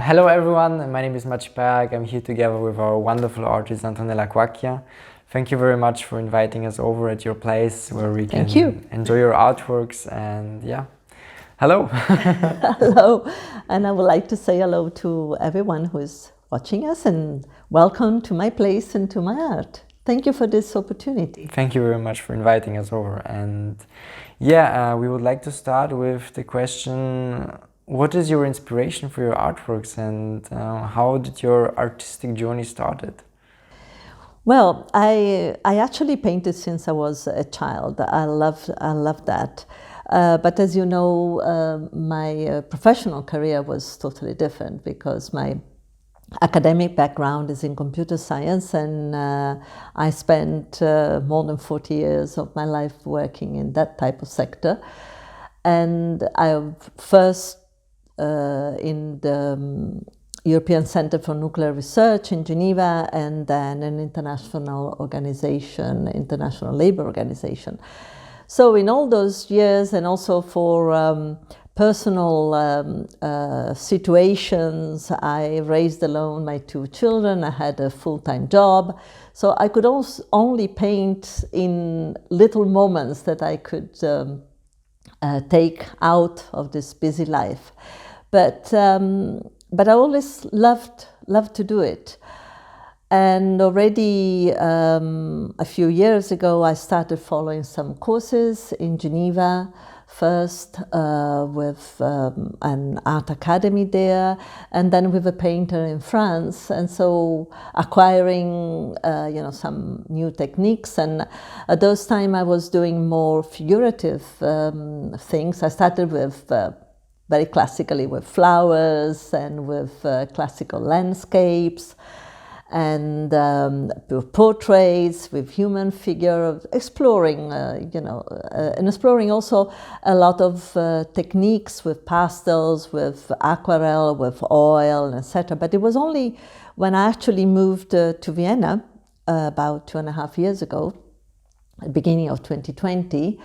Hello everyone, my name is Maciej Berg. I'm here together with our wonderful artist Antonella Quacchia. Thank you very much for inviting us over at your place where we can enjoy your artworks and yeah. Hello. Hello, and I would like to say hello to everyone who is watching us and welcome to my place and to my art. Thank you for this opportunity. Thank you very much for inviting us over. And yeah, we would like to start with the question, what is your inspiration for your artworks and how did your artistic journey started? Well, I actually painted since I was a child. I love that. But as you know, my professional career was totally different because my academic background is in computer science, and I spent more than 40 years of my life working in that type of sector. And I first in the European Center for Nuclear Research in Geneva, and then an international organization, International Labour Organization. So in all those years, and also for personal situations, I raised alone my 2 children. I had a full-time job. So I could also only paint in little moments that I could take out of this busy life. But I always loved to do it. And already a few years ago, I started following some courses in Geneva, first with an art academy there, and then with a painter in France. And so acquiring some new techniques. And at those time I was doing more figurative things. I started with very classically with flowers and with classical landscapes, and with portraits, with human figure, exploring, and exploring also a lot of techniques with pastels, with aquarelle, with oil, etc. But it was only when I actually moved to Vienna about 2.5 years ago, at the beginning of 2020,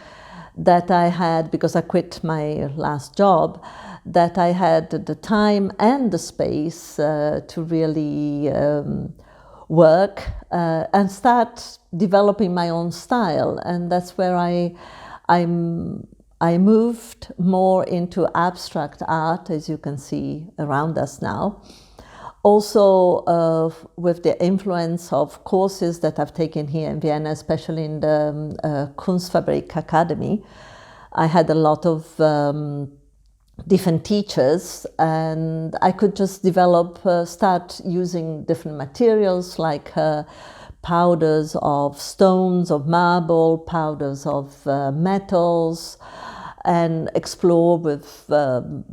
that I had, because I quit my last job, that I had the time and the space to really work and start developing my own style. And that's where I moved more into abstract art, as you can see around us now. Also with the influence of courses that I've taken here in Vienna, especially in the Kunstfabrik Academy. I had a lot of different teachers, and I could just start using different materials like powders of stones, of marble, powders of metals, and explore with a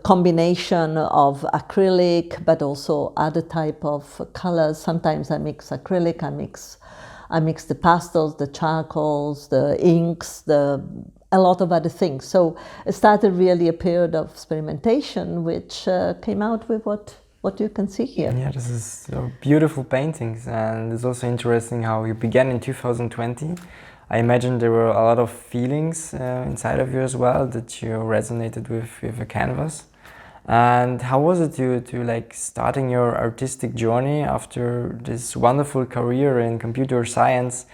combination of acrylic, but also other type of colors. Sometimes I mix acrylic, I mix the pastels, the charcoals, the inks, a lot of other things. So it started really a period of experimentation, which came out with what you can see here. Yeah, this is beautiful paintings, and it's also interesting how you began in 2020. I imagine there were a lot of feelings inside of you as well that you resonated with a canvas. And how was it to like starting your artistic journey after this wonderful career in computer science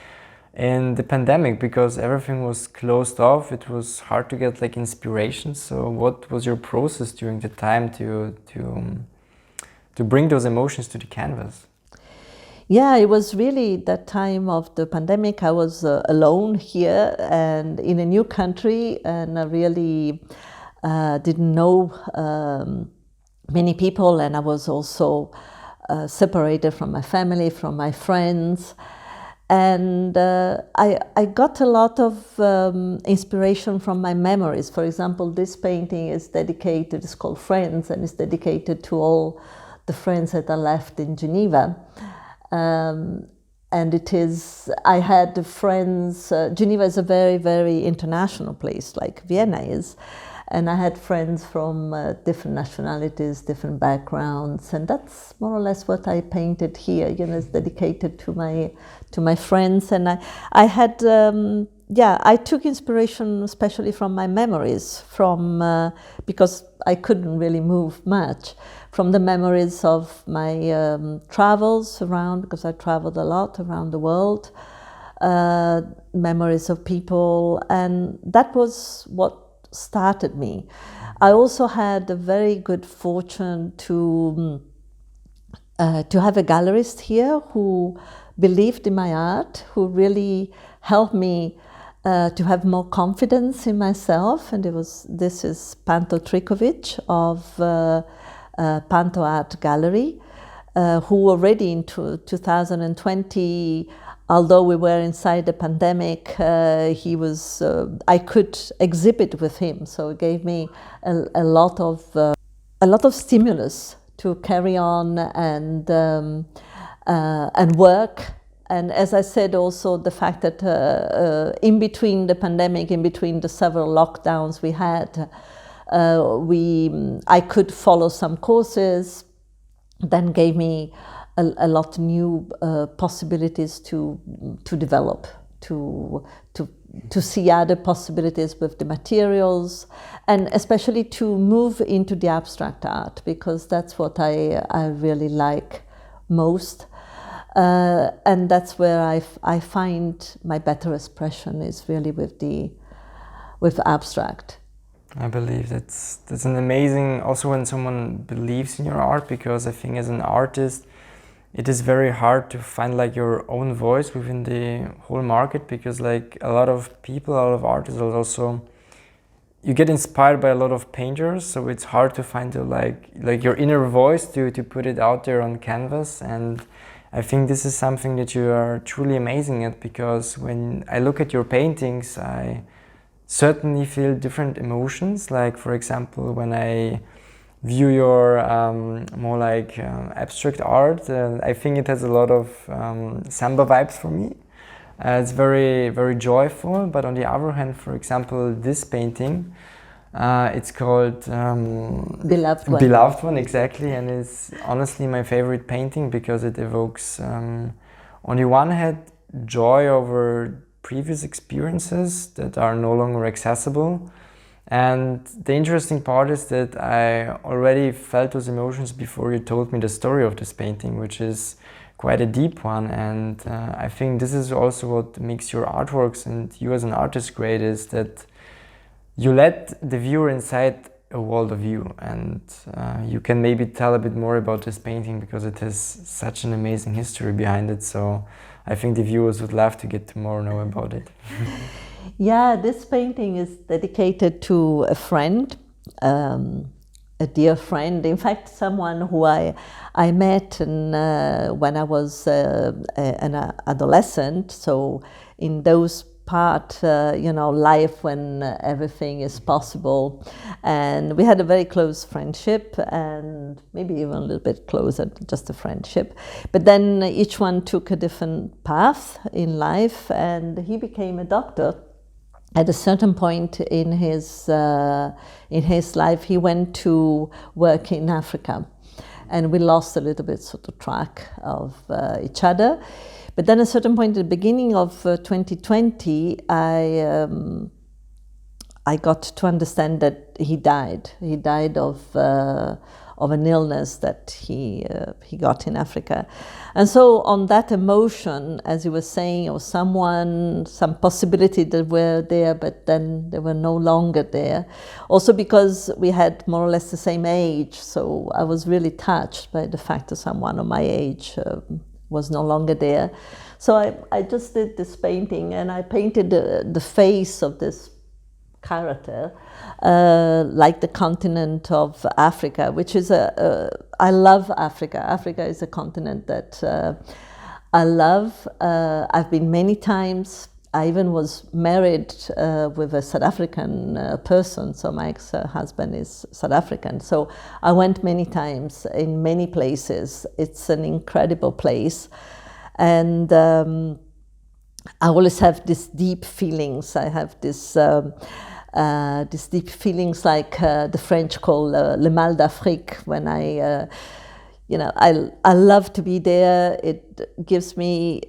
in the pandemic, because everything was closed off? It was hard to get like inspiration. So what was your process during the time to bring those emotions to the canvas? Yeah, it was really that time of the pandemic. I was alone here and in a new country, and I really didn't know many people, and I was also separated from my family, from my friends. And I got a lot of inspiration from my memories. For example, this painting is dedicated, it's called Friends, and it's dedicated to all the friends that I left in Geneva. And I had friends, Geneva is a very, very international place, like Vienna is. And I had friends from different nationalities, different backgrounds, and that's more or less what I painted here. It's dedicated to my friends. And I had yeah, I took inspiration especially from my memories, because I couldn't really move much, from the memories of my travels around, because I traveled a lot around the world, memories of people, and that was what started me. I also had a very good fortune to have a gallerist here who believed in my art, who really helped me to have more confidence in myself. And this is Panto Trikovic of Panto Art Gallery, who already in 2020, although we were inside the pandemic, I could exhibit with him. So it gave me a lot of stimulus to carry on and work. And as I said, also the fact that in between the pandemic, in between the several lockdowns we had, I could follow some courses, then gave me a lot of new possibilities to develop, to see other possibilities with the materials, and especially to move into the abstract art, because that's what I really like most. And that's where I find my better expression is really with abstract. I believe that's an amazing, also when someone believes in your art, because I think as an artist it is very hard to find like your own voice within the whole market, because like a lot of people, a lot of artists are also, you get inspired by a lot of painters, so it's hard to find like your inner voice to put it out there on canvas. And I think this is something that you are truly amazing at, because when I look at your paintings, I certainly feel different emotions. Like for example, when I view your more like abstract art, I think it has a lot of samba vibes for me. It's very, very joyful. But on the other hand, for example, this painting, it's called Beloved One. Beloved One, exactly, and it's honestly my favorite painting because it evokes, on the one hand, joy over previous experiences that are no longer accessible. And the interesting part is that I already felt those emotions before you told me the story of this painting, which is quite a deep one. And I think this is also what makes your artworks and you as an artist great, is that you let the viewer inside a world of you. And you can maybe tell a bit more about this painting because it has such an amazing history behind it. So I think the viewers would love to get to more know about it. Yeah, this painting is dedicated to a friend, a dear friend. In fact, someone who I met when I was an adolescent. So in those life when everything is possible, and we had a very close friendship, and maybe even a little bit closer than just a friendship. But then each one took a different path in life, and he became a doctor. At a certain point in his life, he went to work in Africa, and we lost a little bit sort of track of each other. But then at a certain point, at the beginning of 2020, I got to understand that he died. He died of an illness that he got in Africa. And so on that emotion, as you were saying, or some possibility that were there, but then they were no longer there. Also because we had more or less the same age, so I was really touched by the fact that someone of my age was no longer there. So I just did this painting, and I painted the face of this character, like the continent of Africa, which is I love Africa. Africa is a continent that I love. I've been many times. I even was married with a South African person, so my ex-husband is South African. So I went many times in many places. It's an incredible place. And I always have these deep feelings. I have these deep feelings like the French call le mal d'Afrique, when I I love to be there. It gives me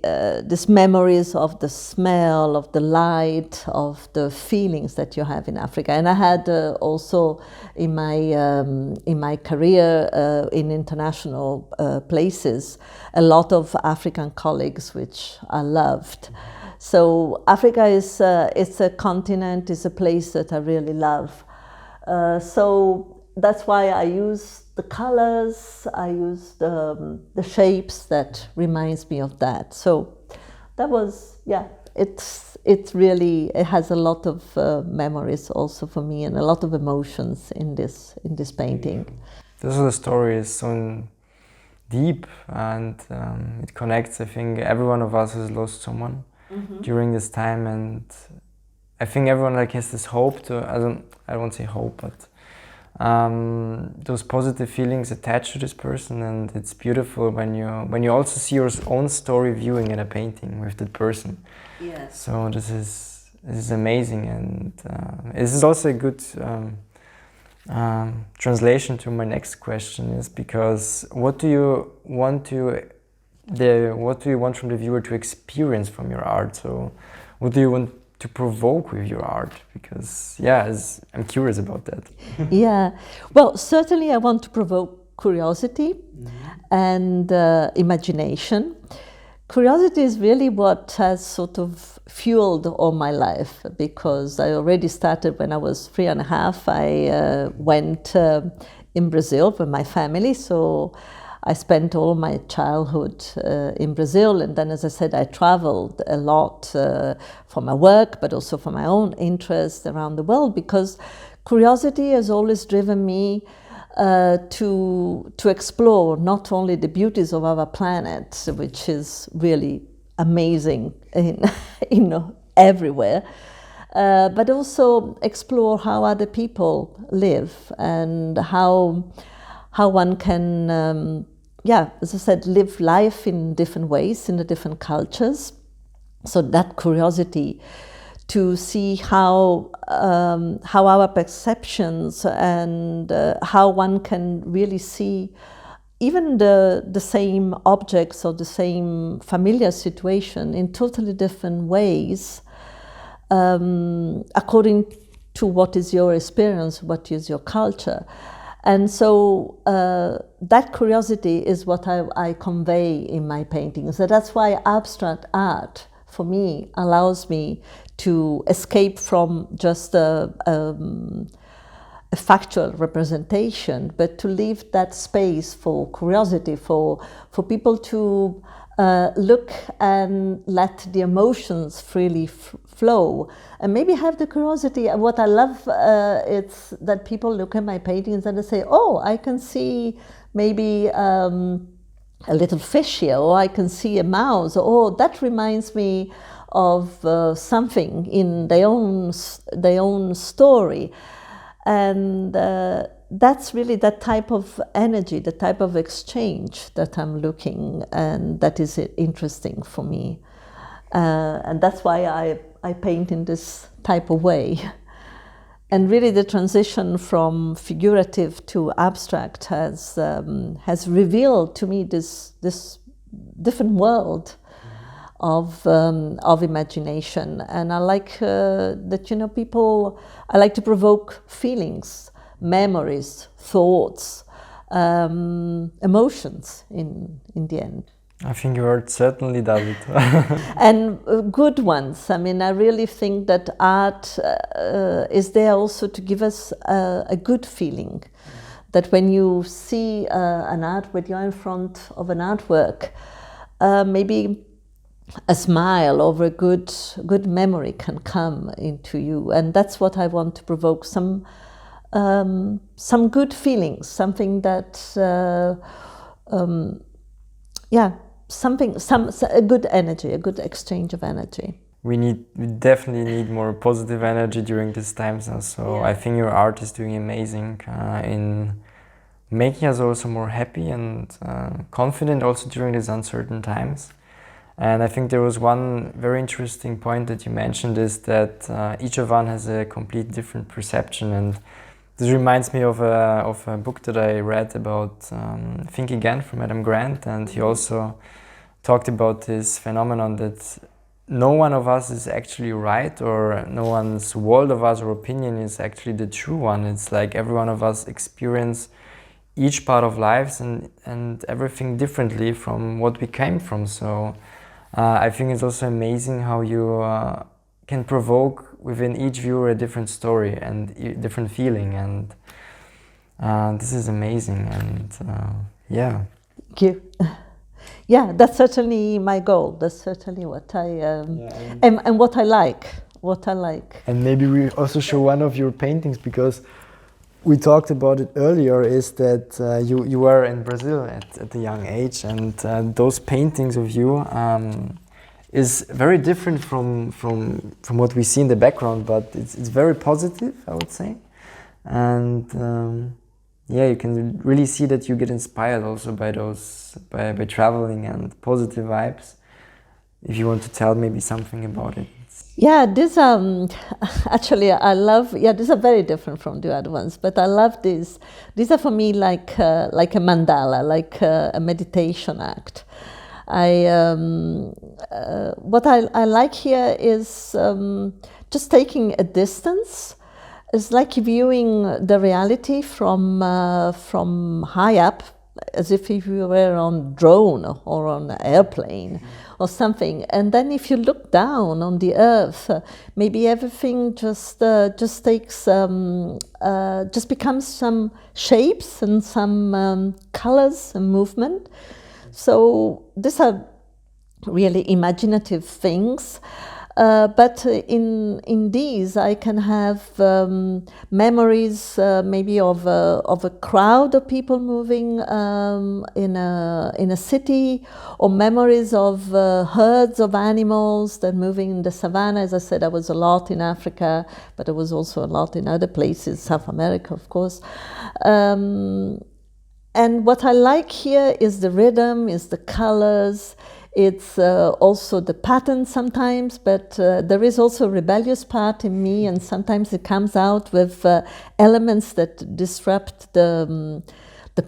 these memories of the smell, of the light, of the feelings that you have in Africa. And I had also in my career in international places a lot of African colleagues, which I loved. So Africa is it's a continent, it's a place that I really love. So that's why I use the colors, I use the shapes that reminds me of that. So that was, it has a lot of memories also for me, and a lot of emotions in this painting. The story is so deep, and it connects. I think every one of us has lost someone during this time, and I think everyone has this hope I won't say hope, but those positive feelings attached to this person, and it's beautiful when you also see your own story viewing in a painting with that person. Yes. So this is amazing, and this is also a good translation to my next question, is because what do you want from the viewer to experience from your art? So what do you want to provoke with your art? Because I'm curious about that. Yeah, well, certainly I want to provoke curiosity and imagination. Curiosity is really what has sort of fueled all my life, because I already started when I was 3.5. I went in Brazil with my family, so I spent all my childhood in Brazil, and then, as I said, I traveled a lot for my work, but also for my own interest around the world, because curiosity has always driven me to explore not only the beauties of our planet, which is really amazing everywhere, but also explore how other people live, and how one can, as I said, live life in different ways, in the different cultures. So that curiosity to see how our perceptions and how one can really see even the same objects or the same familiar situation in totally different ways, according to what is your experience, what is your culture. And so that curiosity is what I convey in my paintings. So that's why abstract art, for me, allows me to escape from just a factual representation, but to leave that space for curiosity, for people to look and let the emotions freely flow, and maybe have the curiosity. What I love it's that people look at my paintings and they say, oh, I can see maybe a little fish here, or I can see a mouse, or oh, that reminds me of something in their own story. And that's really that type of energy, the type of exchange that I'm looking, and that is interesting for me. And that's why I paint in this type of way. And really the transition from figurative to abstract has revealed to me this different world of imagination. And I like that, people, I like to provoke feelings, memories, thoughts, emotions in the end. I think your art certainly does it. And good ones. I mean, I really think that art is there also to give us a good feeling. That when you see an art, when you're in front of an artwork, maybe a smile or a good memory can come into you. And that's what I want to provoke, some good feelings, something that a good energy, a good exchange of energy. We definitely need more positive energy during these times now. So I think your art is doing amazing in making us also more happy and confident also during these uncertain times. And I think there was one very interesting point that you mentioned, is that each of one has a complete different perception, and This reminds me of a book that I read about Think Again from Adam Grant, and he also talked about this phenomenon that no one of us is actually right, or no one's world of us or opinion is actually the true one. It's like every one of us experience each part of lives and everything differently from what we came from. So I think it's also amazing how you can provoke within each viewer a different story and a different feeling, and this is amazing. And yeah. Thank you. Yeah, that's certainly my goal. That's certainly what I and what I like. What I like. And maybe we also show one of your paintings, because we talked about it earlier, is that you were in Brazil at a young age, and those paintings of you is very different from what we see in the background, but it's very positive, I would say. And yeah, you can really see that you get inspired also by those, by traveling and positive vibes. If you want to tell maybe something about it. Yeah, this actually I love. Yeah, these are very different from the other ones, but I love these. These are for me like a mandala, like a meditation act. What I like here is just taking a distance. It's like viewing the reality from high up, as if you were on a drone or on an airplane or something. And then if you look down on the earth, maybe everything just takes, just becomes some shapes and some colors and movement. So these are really imaginative things. But in these, I can have memories, maybe of a crowd of people moving in a city, or memories of herds of animals that are moving in the savannah. As I said, I was a lot in Africa, but I was also a lot in other places, South America, of course. And what I like here is the rhythm, is the colors. It's also the pattern sometimes, but there is also a rebellious part in me, and sometimes it comes out with elements that disrupt the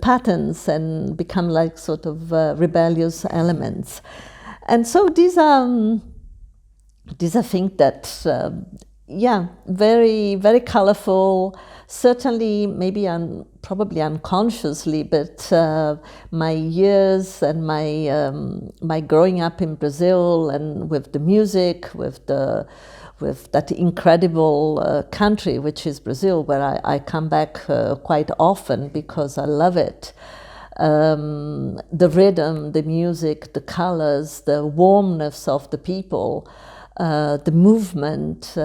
patterns and become like sort of rebellious elements. And so these are things that, yeah, very, very colorful. Certainly, maybe probably unconsciously, but my years and my growing up in Brazil, and with the music, with that incredible country which is Brazil, where I come back quite often because I love it. The rhythm, the music, the colors, the warmness of the people, the movement.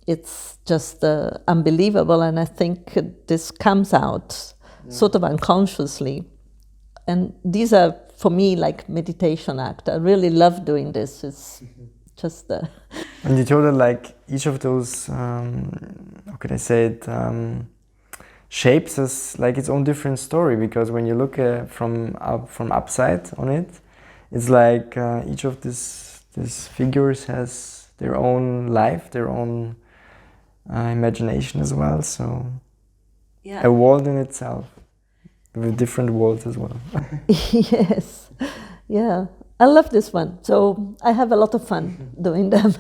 It's just unbelievable, and I think this comes out sort of unconsciously. And these are, for me, like meditation act. I really love doing this. It's just... And you told that like each of those, how could I say it, shapes as like its own different story, because when you look from upside on it, it's like each of these figures has their own life, their own imagination as well. So yeah, a world in itself with different worlds as well. Yes, yeah, I love this one. So I have a lot of fun doing them.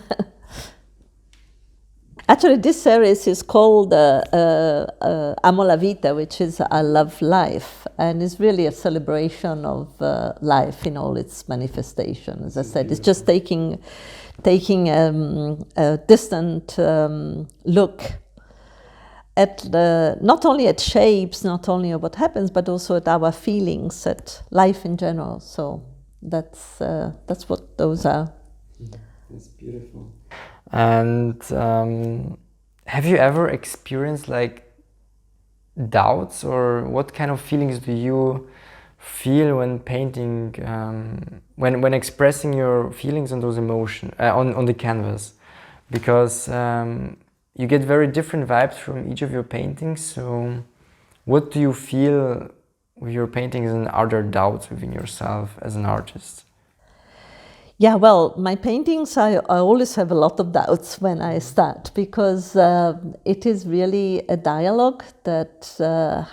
Actually, this series is called Amo la Vita, which is I Love Life, and it's really a celebration of life in all its manifestations. As I said, it's just taking a distant look at not only at shapes, not only at what happens, but also at our feelings, at life in general. So that's what those are. That's beautiful. And have you ever experienced like doubts, or what kind of feelings do you feel when painting, when expressing your feelings and those emotions on the canvas? Because you get very different vibes from each of your paintings. So what do you feel with your paintings, and are there doubts within yourself as an artist? Yeah, well, my paintings, I always have a lot of doubts when I start, because it is really a dialogue that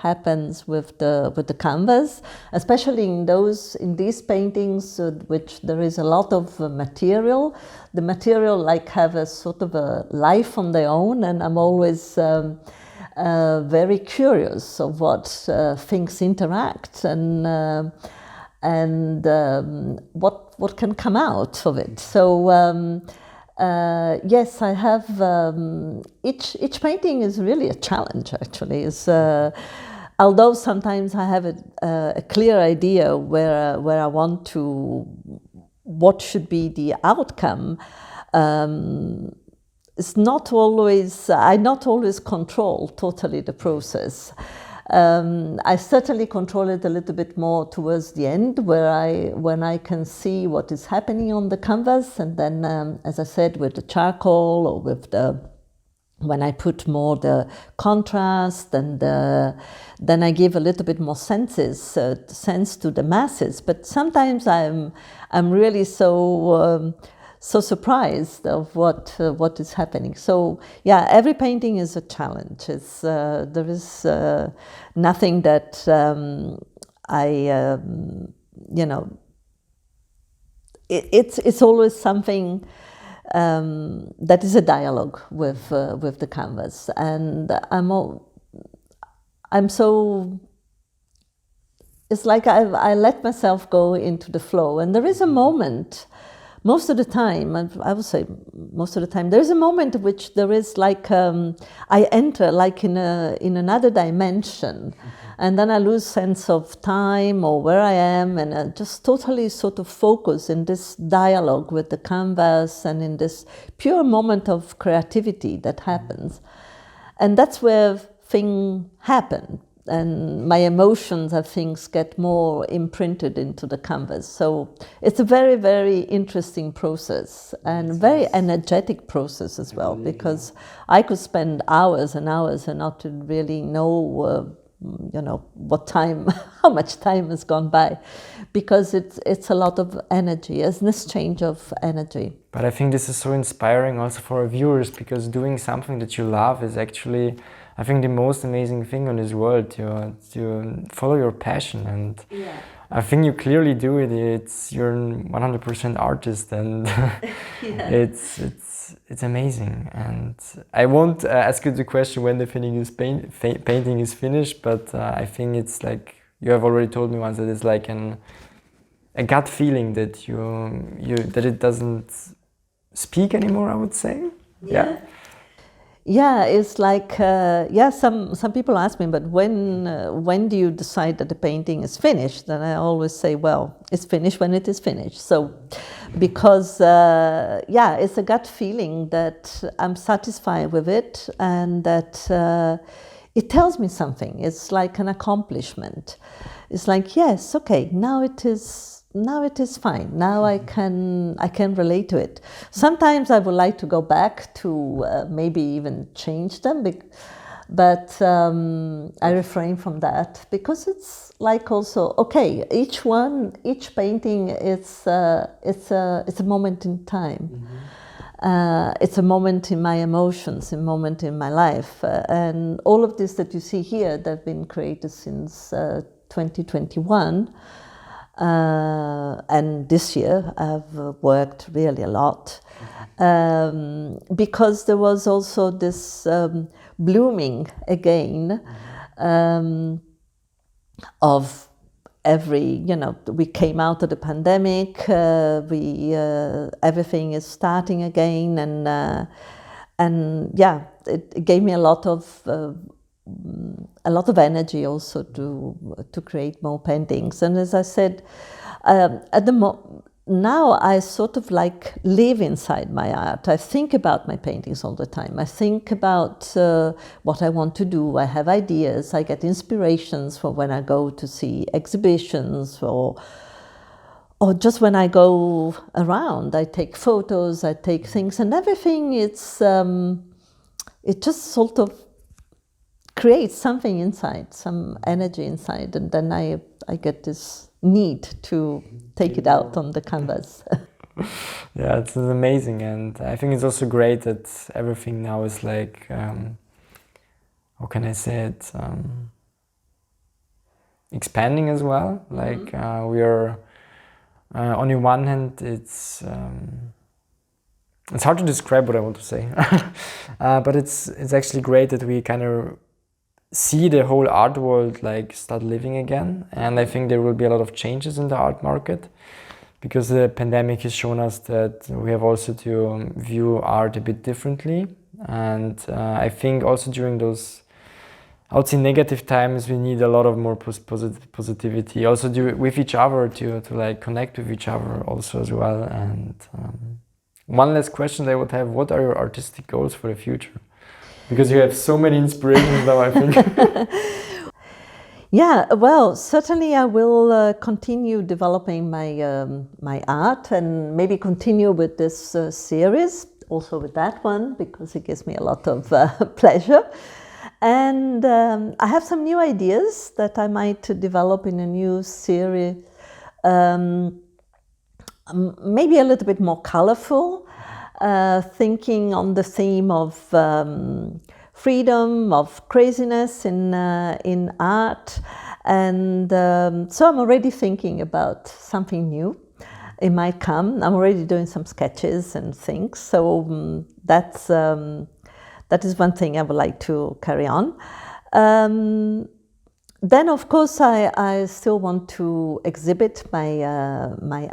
happens with the canvas, especially in these paintings, which there is a lot of material. The material like have a sort of a life on their own, and I'm always very curious of what things interact and what can come out of it. So yes, I have each painting is really a challenge. Actually, is although sometimes I have a clear idea where I want to, what should be the outcome. It's not always, I not always control totally the process. I certainly control it a little bit more towards the end, when I can see what is happening on the canvas, and then, as I said, with the charcoal or with when I put more the contrast, and then I give a little bit more sense to the masses. But sometimes I'm really so surprised of what is happening. So yeah, every painting is a challenge. It's there is nothing that it's always something that is a dialogue with the canvas, and I'm so. It's like I let myself go into the flow, and there is a moment. Most of the time, I would say most of the time, there is a moment in which there is like I enter like in another dimension, and then I lose sense of time or where I am, and I just totally sort of focus in this dialogue with the canvas and in this pure moment of creativity that happens, and that's where things happen. And my emotions, I think, get more imprinted into the canvas. So it's a very, very interesting process, and very energetic process as well, because I could spend hours and hours and not really know, what time, how much time has gone by, because it's a lot of energy, it's an exchange of energy. But I think this is so inspiring also for our viewers, because doing something that you love is actually, I think, the most amazing thing on this world, to follow your passion. And yeah. I think you clearly do it. You're 100% artist, and yeah. It's amazing. And I won't ask you the question when the painting is finished, but I think it's like, you have already told me once, that it's like a gut feeling that that it doesn't speak anymore, I would say. Yeah. Yeah, it's like, some people ask me, but when do you decide that the painting is finished? And I always say, well, it's finished when it is finished. So, because, it's a gut feeling that I'm satisfied with it, and that it tells me something. It's like an accomplishment. It's like, yes, okay, now it is fine. Now I can relate to it. Sometimes I would like to go back to maybe even change them, but I refrain from that, because it's like also, okay, each painting, it's a moment in time. Mm-hmm. It's a moment in my emotions, a moment in my life, and all of this that you see here, that have been created since 2021. And this year I've worked really a lot, because there was also this blooming again of every, we came out of the pandemic, everything is starting again, and yeah, it gave me a lot of energy also to create more paintings. And as I said, now I sort of like live inside my art. I think about my paintings all the time. I think about what I want to do. I have ideas. I get inspirations for when I go to see exhibitions, or just when I go around. I take photos, I take things, and everything. It just sort of creates something inside, some energy inside, and then I get this need to take it out on the canvas. Yeah, it's amazing, and I think it's also great that everything now is like, how can I say it, expanding as well. Like we are, on the one hand, it's hard to describe what I want to say, but it's actually great that we kind of see the whole art world like start living again, and I think there will be a lot of changes in the art market because the pandemic has shown us that we have also to view art a bit differently, and I think also during those, I would say, negative times, we need a lot of more positivity also with each other to like connect with each other also as well. And one last question I would have: what are your artistic goals for the future? Because you have so many inspirations now, I think. Yeah, well, certainly I will continue developing my art and maybe continue with this series, also with that one, because it gives me a lot of pleasure. And I have some new ideas that I might develop in a new series, maybe a little bit more colorful, thinking on the theme of freedom, of craziness in art. And so I'm already thinking about something new. It might come. I'm already doing some sketches and things. So that is one thing I would like to carry on. Then, of course, I still want to exhibit my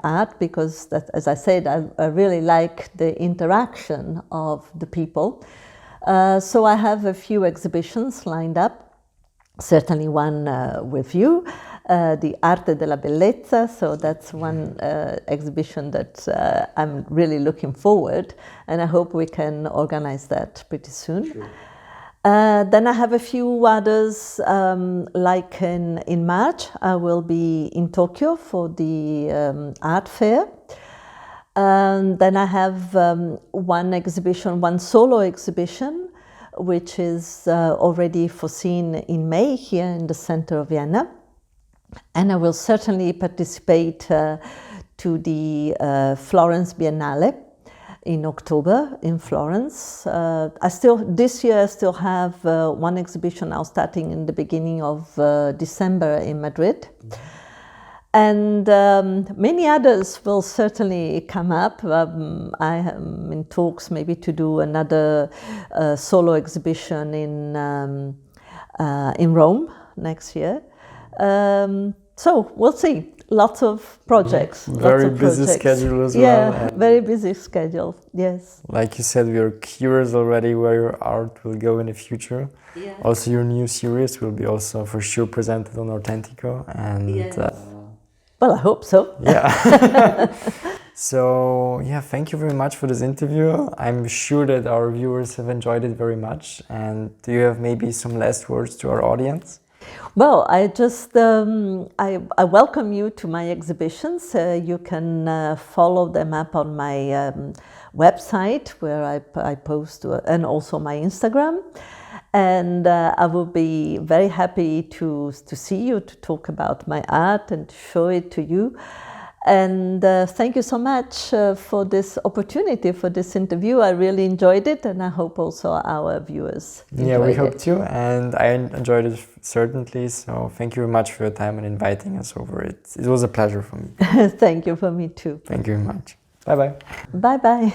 art because, that, as I said, I really like the interaction of the people. So I have a few exhibitions lined up, certainly one with you, the Arte della Bellezza. So that's one exhibition that I'm really looking forward, and I hope we can organize that pretty soon. Sure. Then I have a few others, like in March, I will be in Tokyo for the art fair. Then I have one solo exhibition, which is already foreseen in May here in the center of Vienna. And I will certainly participate to the Florence Biennale in October in Florence. This year I still have one exhibition now starting in the beginning of December in Madrid. And many others will certainly come up. I am in talks maybe to do another solo exhibition in Rome next year. So we'll see. Lots of projects. Very busy schedule as well. Yeah, very busy schedule, yes. Like you said, we are curious already where your art will go in the future. Yeah. Also, your new series will be also for sure presented on Arthentico. And yes. Well, I hope so. Yeah. So, yeah, thank you very much for this interview. I'm sure that our viewers have enjoyed it very much. And do you have maybe some last words to our audience? Well, I just I welcome you to my exhibitions. You can follow them up on my website where I post, and also my Instagram. And I will be very happy to see you, to talk about my art and to show it to you. And thank you so much for this opportunity, for this interview. I really enjoyed it, and I hope also our viewers enjoyed it. Yeah, we hope too, and I enjoyed it certainly. So thank you very much for your time and inviting us over. It was a pleasure for me. Thank you, for me too. Thank you very much. Bye-bye. Bye-bye.